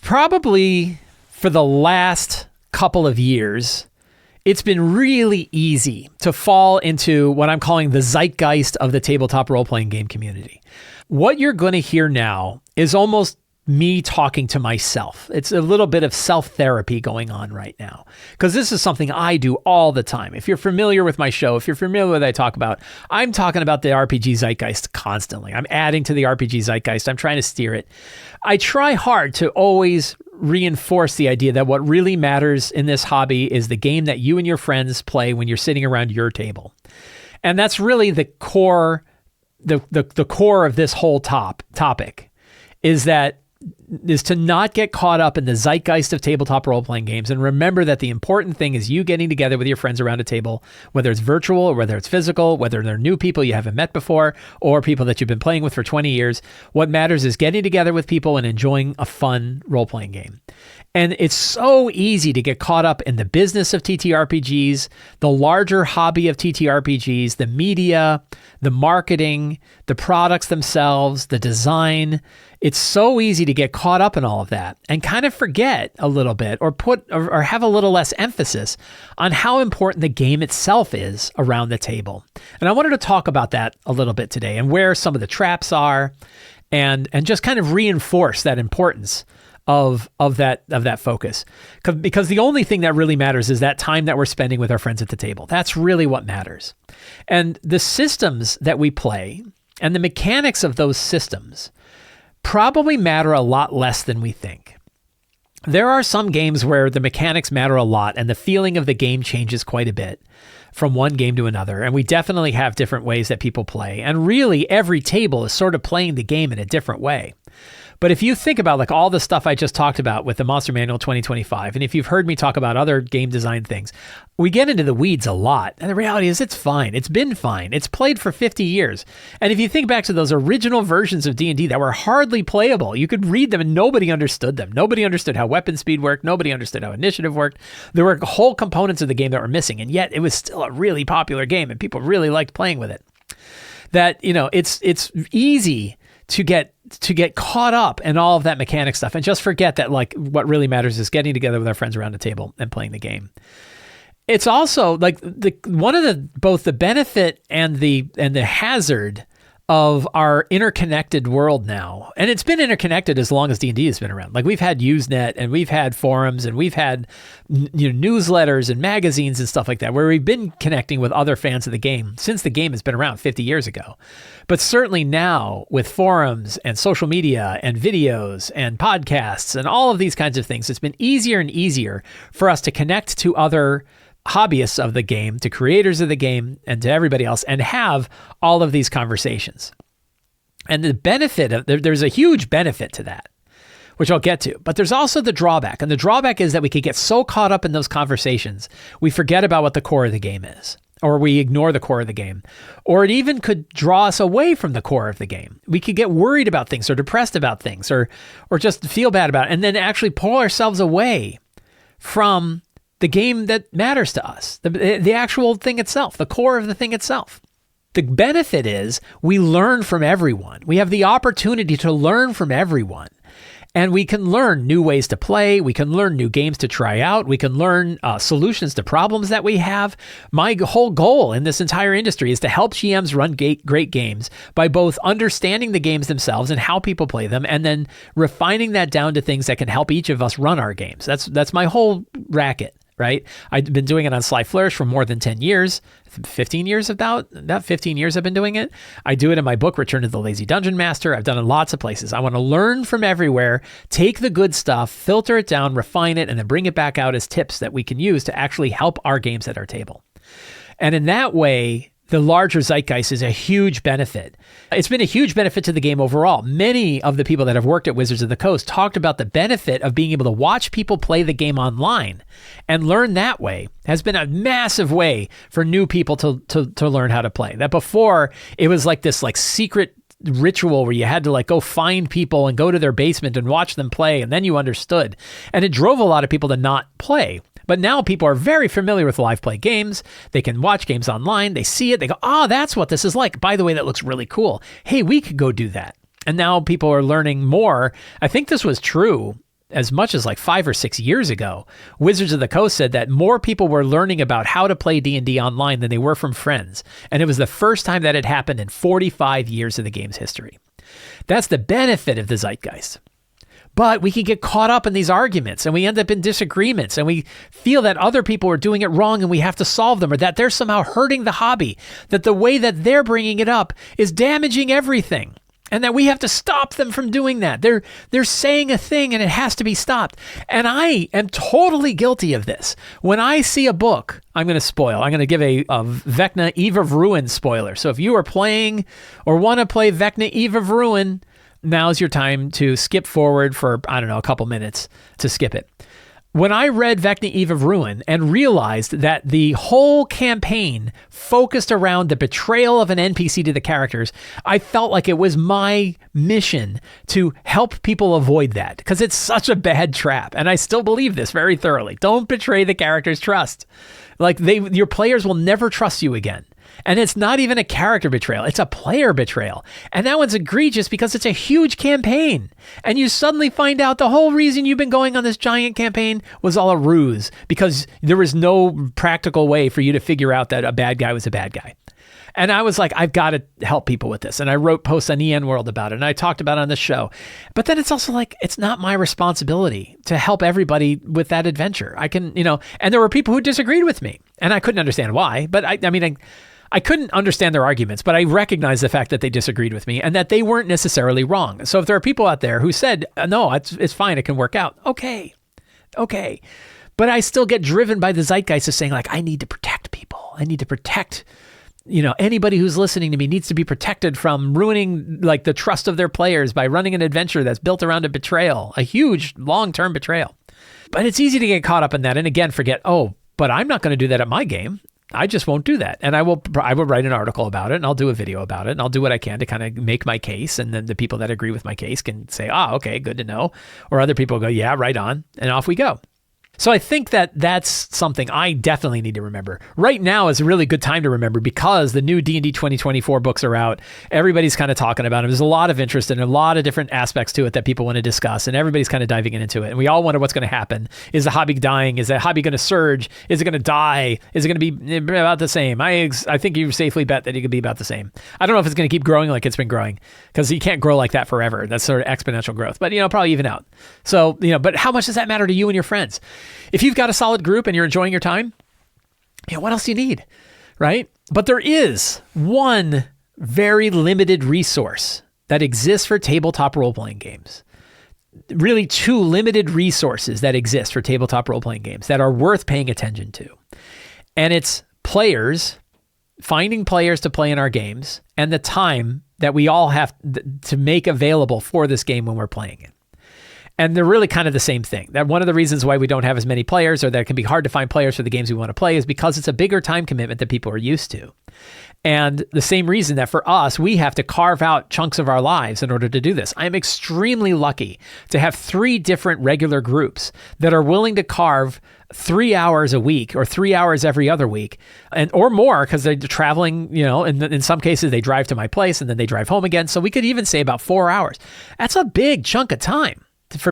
Probably for the last couple of years, it's been really easy to fall into what I'm calling the zeitgeist of the tabletop role-playing game community. What you're going to hear now is almost me talking to myself. It's a little bit of self-therapy going on right now, because this is something I do all the time. If you're familiar with my show, if you're familiar with what I talk about, I'm talking about the RPG zeitgeist constantly. I'm adding to the RPG zeitgeist. I'm trying to steer it. I try hard to always reinforce the idea that what really matters in this hobby is the game that you and your friends play when you're sitting around your table. And that's really the core, the core of this whole topic is to not get caught up in the zeitgeist of tabletop role-playing games, and remember that the important thing is you getting together with your friends around a table, whether it's virtual or whether it's physical, whether they're new people you haven't met before or people that you've been playing with for 20 years. What matters is getting together with people and enjoying a fun role-playing game. And it's so easy to get caught up in the business of TTRPGs, the larger hobby of TTRPGs, the media, the marketing, the products themselves, the design. It's so easy to get caught up in all of that and kind of forget a little bit or have a little less emphasis on how important the game itself is around the table. And I wanted to talk about that a little bit today and where some of the traps are and just kind of reinforce that importance of that focus. Because the only thing that really matters is that time that we're spending with our friends at the table. That's really what matters. And the systems that we play and the mechanics of those systems probably matter a lot less than we think. There are some games where the mechanics matter a lot and the feeling of the game changes quite a bit from one game to another. And we definitely have different ways that people play. And really, every table is sort of playing the game in a different way. But if you think about like all the stuff I just talked about with the Monster Manual 2025, and if you've heard me talk about other game design things, we get into the weeds a lot. And the reality is it's fine. It's been fine. It's played for 50 years. And if you think back to those original versions of D&D that were hardly playable, you could read them and nobody understood them. Nobody understood how weapon speed worked. Nobody understood how initiative worked. There were whole components of the game that were missing. And yet it was still a really popular game and people really liked playing with it. That, it's easy to get caught up in all of that mechanic stuff and just forget that like what really matters is getting together with our friends around a table and playing the game. It's also like both the benefit and the hazard of our interconnected world now. And it's been interconnected as long as D&D has been around. Like we've had Usenet and we've had forums and we've had newsletters and magazines and stuff like that where we've been connecting with other fans of the game since the game has been around 50 years ago. But certainly now with forums and social media and videos and podcasts and all of these kinds of things, it's been easier and easier for us to connect to other hobbyists of the game, to creators of the game, and to everybody else, and have all of these conversations. And the benefit of there's a huge benefit to that, which I'll get to. But there's also the drawback. And the drawback is that we could get so caught up in those conversations, we forget about what the core of the game is, or we ignore the core of the game, or it even could draw us away from the core of the game. We could get worried about things or depressed about things or just feel bad about it, and then actually pull ourselves away from the game that matters to us, the actual thing itself, the core of the thing itself. The benefit is we learn from everyone. We have the opportunity to learn from everyone. And we can learn new ways to play. We can learn new games to try out. We can learn solutions to problems that we have. My whole goal in this entire industry is to help GMs run great games by both understanding the games themselves and how people play them, and then refining that down to things that can help each of us run our games. That's my whole racket. Right? I've been doing it on Sly Flourish for more than 10 years, 15 years about 15 years I've been doing it. I do it in my book, Return to the Lazy Dungeon Master. I've done it in lots of places. I want to learn from everywhere, take the good stuff, filter it down, refine it, and then bring it back out as tips that we can use to actually help our games at our table. And in that way, the larger zeitgeist is a huge benefit. It's been a huge benefit to the game overall. Many of the people that have worked at Wizards of the Coast talked about the benefit of being able to watch people play the game online and learn that way. Has been a massive way for new people to learn how to play. That before, it was like this like secret ritual where you had to like go find people and go to their basement and watch them play, and then you understood. And it drove a lot of people to not play. But now people are very familiar with live play games. They can watch games online. They see it. They go, oh, that's what this is like. By the way, that looks really cool. Hey, we could go do that. And now people are learning more. I think this was true as much as like 5 or 6 years ago, Wizards of the Coast said that more people were learning about how to play D&D online than they were from friends. And it was the first time that had happened in 45 years of the game's history. That's the benefit of the Zeitgeist. But we can get caught up in these arguments and we end up in disagreements and we feel that other people are doing it wrong and we have to solve them, or that they're somehow hurting the hobby, that the way that they're bringing it up is damaging everything. And that we have to stop them from doing that. They're saying a thing and it has to be stopped. And I am totally guilty of this. When I see a book, I'm going to give a Vecna Eve of Ruin spoiler. So if you are playing or want to play Vecna Eve of Ruin, now's your time to skip forward for, a couple minutes to skip it. When I read Vecna Eve of Ruin and realized that the whole campaign focused around the betrayal of an NPC to the characters, I felt like it was my mission to help people avoid that, because it's such a bad trap. And I still believe this very thoroughly. Don't betray the characters' trust. Like your players will never trust you again. And it's not even a character betrayal. It's a player betrayal. And that one's egregious because it's a huge campaign. And you suddenly find out the whole reason you've been going on this giant campaign was all a ruse, because there was no practical way for you to figure out that a bad guy was a bad guy. And I was like, I've got to help people with this. And I wrote posts on EN World about it. And I talked about it on the show. But then it's also like, it's not my responsibility to help everybody with that adventure. I can, and there were people who disagreed with me. And I couldn't understand why. But I couldn't understand their arguments, but I recognized the fact that they disagreed with me and that they weren't necessarily wrong. So if there are people out there who said, no, it's fine, it can work out. Okay. But I still get driven by the zeitgeist of saying, like, I need to protect people. I need to protect, anybody who's listening to me needs to be protected from ruining like the trust of their players by running an adventure that's built around a betrayal, a huge long-term betrayal. But it's easy to get caught up in that. And again, forget, but I'm not going to do that at my game. I just won't do that. And I will write an article about it and I'll do a video about it and I'll do what I can to kind of make my case. And then the people that agree with my case can say, okay, good to know. Or other people go, yeah, right on. And off we go. So I think that that's something I definitely need to remember. Right now is a really good time to remember because the new D&D 2024 books are out. Everybody's kind of talking about them. There's a lot of interest and a lot of different aspects to it that people want to discuss, and everybody's kind of diving into it. And we all wonder what's going to happen. Is the hobby dying? Is the hobby going to surge? Is it going to die? Is it going to be about the same? I think you safely bet that it could be about the same. I don't know if it's going to keep growing like it's been growing, because you can't grow like that forever. That's sort of exponential growth, but probably even out. So, but how much does that matter to you and your friends? If you've got a solid group and you're enjoying your time, what else do you need, right? But there is one very limited resource that exists for tabletop role-playing games. Really two limited resources that exist for tabletop role-playing games that are worth paying attention to. And it's players, finding players to play in our games, and the time that we all have to make available for this game when we're playing it. And they're really kind of the same thing. That one of the reasons why we don't have as many players, or that it can be hard to find players for the games we want to play, is because it's a bigger time commitment that people are used to. And the same reason that for us, we have to carve out chunks of our lives in order to do this. I'm extremely lucky to have 3 different regular groups that are willing to carve 3 hours a week or 3 hours every other week, or more, because they're traveling, and in some cases they drive to my place and then they drive home again. So we could even say about 4 hours. That's a big chunk of time.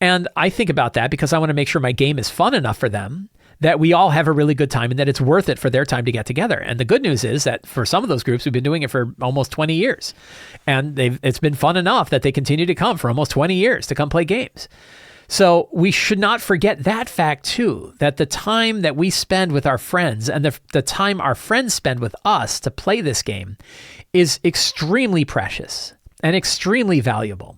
And I think about that because I want to make sure my game is fun enough for them, that we all have a really good time and that it's worth it for their time to get together. And the good news is that for some of those groups, we've been doing it for almost 20 years. And it's been fun enough that they continue to come for almost 20 years to come play games. So we should not forget that fact too, that the time that we spend with our friends and the time our friends spend with us to play this game is extremely precious and extremely valuable.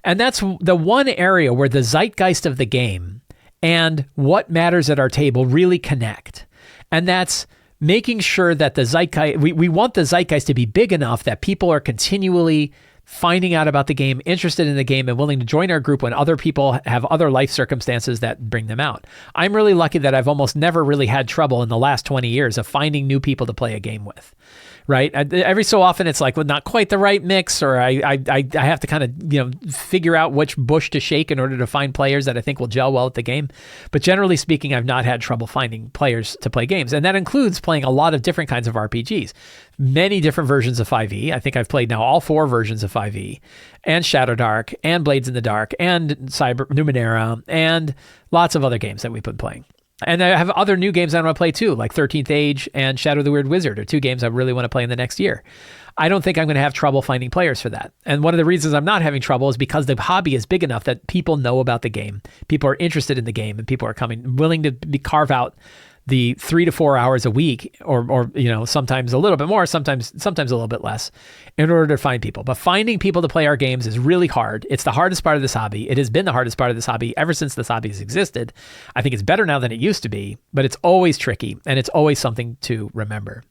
And that's the one area where the zeitgeist of the game and what matters at our table really connect. And that's making sure that the zeitgeist, we want the zeitgeist to be big enough that people are continually finding out about the game, interested in the game, and willing to join our group when other people have other life circumstances that bring them out. I'm really lucky that I've almost never really had trouble in the last 20 years of finding new people to play a game with. Right? Every so often it's like, well, not quite the right mix, or I have to kind of, figure out which bush to shake in order to find players that I think will gel well at the game. But generally speaking, I've not had trouble finding players to play games. And that includes playing a lot of different kinds of RPGs. many different versions of 5e. I think I've played now all 4 versions of 5e, and Shadow Dark, and Blades in the Dark, and Cyber Numenera, and lots of other games that we've been playing. And I have other new games I want to play too, like 13th Age and Shadow of the Weird Wizard are 2 games I really want to play in the next year. I don't think I'm going to have trouble finding players for that. And one of the reasons I'm not having trouble is because the hobby is big enough that people know about the game. People are interested in the game, and people are willing to carve out the 3 to 4 hours a week, or sometimes a little bit more, sometimes a little bit less, in order to find people. But finding people to play our games is really hard. It's the hardest part of this hobby. It has been the hardest part of this hobby ever since this hobby has existed. I think it's better now than it used to be, but it's always tricky, and it's always something to remember.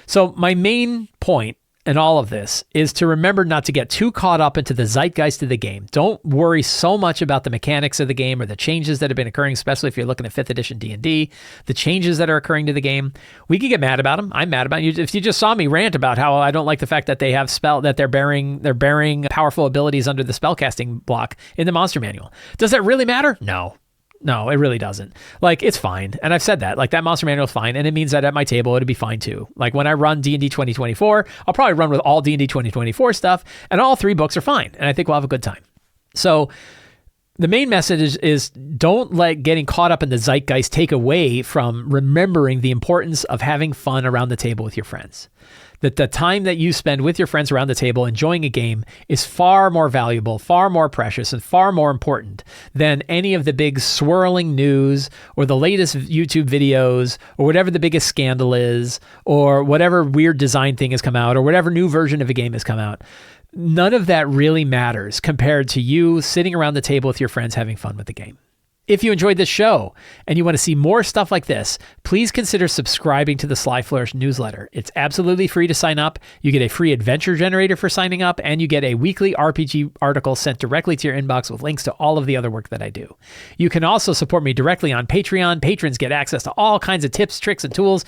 So my main point in all of this is to remember not to get too caught up into the zeitgeist of the game. Don't worry so much about the mechanics of the game or the changes that have been occurring, especially if you're looking at 5th edition D&D, the changes that are occurring to the game. We can get mad about them. I'm mad about you. If you just saw me rant about how I don't like the fact that they have that they're bearing powerful abilities under the spellcasting block in the monster manual. Does that really matter? No, it really doesn't. Like, it's fine. And I've said that. Like, that monster manual is fine. And it means that at my table, it'll be fine too. Like, when I run D&D 2024, I'll probably run with all D&D 2024 stuff, and all 3 books are fine. And I think we'll have a good time. So the main message is don't let getting caught up in the zeitgeist take away from remembering the importance of having fun around the table with your friends. That the time that you spend with your friends around the table enjoying a game is far more valuable, far more precious, and far more important than any of the big swirling news or the latest YouTube videos or whatever the biggest scandal is or whatever weird design thing has come out or whatever new version of a game has come out. None of that really matters compared to you sitting around the table with your friends having fun with the game. If you enjoyed this show and you want to see more stuff like this, please consider subscribing to the Sly Flourish newsletter. It's absolutely free to sign up. You get a free adventure generator for signing up, and you get a weekly RPG article sent directly to your inbox with links to all of the other work that I do. You can also support me directly on Patreon. Patrons get access to all kinds of tips, tricks, and tools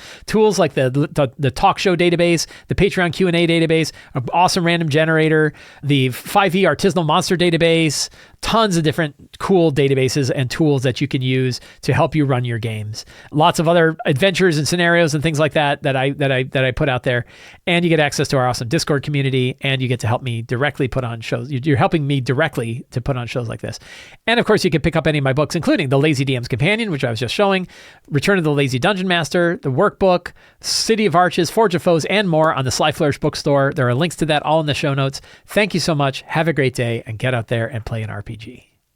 like the talk show database, the Patreon Q&A database, an awesome random generator, the 5e artisanal monster database, tons of different cool databases and tools that you can use to help you run your games. Lots of other adventures and scenarios and things like that I put out there. And you get access to our awesome Discord community, and you get to help me directly put on shows. You're helping me directly to put on shows like this. And of course, you can pick up any of my books, including The Lazy DM's Companion, which I was just showing, Return of the Lazy Dungeon Master, the Workbook, City of Arches, Forge of Foes, and more on the Sly Flourish bookstore. There are links to that all in the show notes. Thank you so much. Have a great day, and get out there and play an RPG.